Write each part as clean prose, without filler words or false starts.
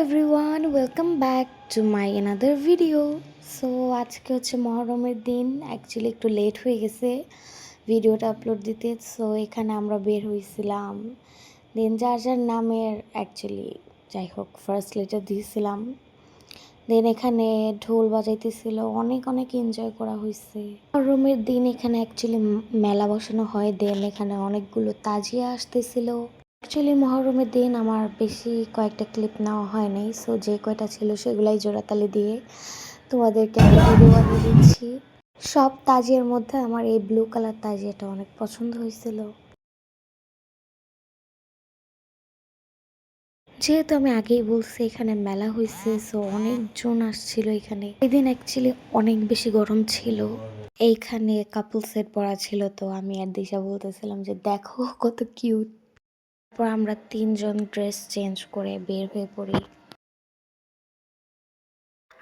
Everyone, welcome back to my another video. So আজকে হচ্ছে মহরমের দিন। অ্যাকচুয়ালি একটু লেট হয়ে গেছে ভিডিওটা আপলোড দিতে। সো এখানে আমরা বের হয়েছিলাম, দেন যার যার নামের অ্যাকচুয়ালি যাই হোক ফার্স্ট লেটার দিয়েছিলাম। দেন এখানে ঢোল বাজাইতেছিল, অনেক অনেক এনজয় করা হয়েছে। মহরমের দিন এখানে অ্যাকচুয়ালি মেলা বসানো হয়। দেন এখানে অনেকগুলো তাজিয়া আসতেছিল। অ্যাকচুয়ালি মহরমের দিন আমার বেশি কয়েকটা ক্লিপ নেওয়া হয় নাই, সো যে কয়টা ছিল সেগুলাই জোড়াতালি দিয়ে তোমাদেরকে আমি ভিডিও বানিয়ে দিচ্ছি। সব তাজিয়ার মধ্যে আমার এই ব্লু কালার তাজিয়াটা অনেক পছন্দ হয়েছিল। যেহেতু আমি আগেই বলছি এখানে মেলা হয়েছে, সো অনেকজন আসছিল এখানে। এদিন অ্যাকচুয়ালি অনেক বেশি গরম ছিল। এইখানে কাপল সেট পরা ছিল, তো আমি আর দিশা বলতেছিলাম যে দেখো কত কিউট। তারপর আমরা তিনজন ড্রেস চেঞ্জ করে বের হয়ে পড়ি।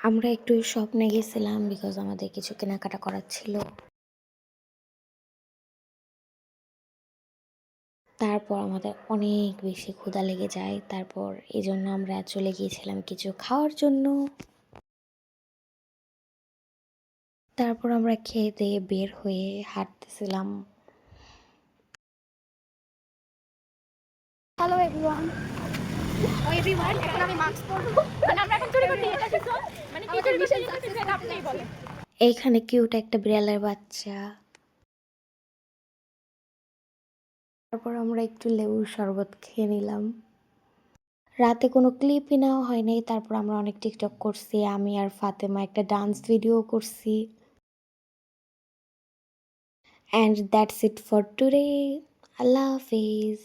আমরা একটু স্বপ্নে গেছিলাম বিকজ আমাদের কিছু কেনাকাটা করার ছিল। তারপর আমাদের অনেক বেশি ক্ষুধা লেগে যায়, তারপর এই জন্য আমরা চলে গিয়েছিলাম কিছু খাওয়ার জন্য। তারপর আমরা খেয়ে দিয়ে বের হয়ে হাঁটতেছিলাম। Hello everyone. এখন আমি মাস্ক পরবো। মানে আমরা এখন চুরি করতে এটা কিছু মানে কি চুরি করতে যেতেছি সেটা আপনিই বলেন। এইখানে কিউট একটা বিড়ালের বাচ্চা। তারপর আমরা একটু লেবুর শরবত খেয়ে নিলাম। রাতে কোনো ক্লিপই নেওয়া হয় নাই। তারপর আমরা অনেক টিকটক করছি, আমি আর ফাতেমা একটা ডান্স ভিডিও করছি। And that's it for today. Allah Hafiz.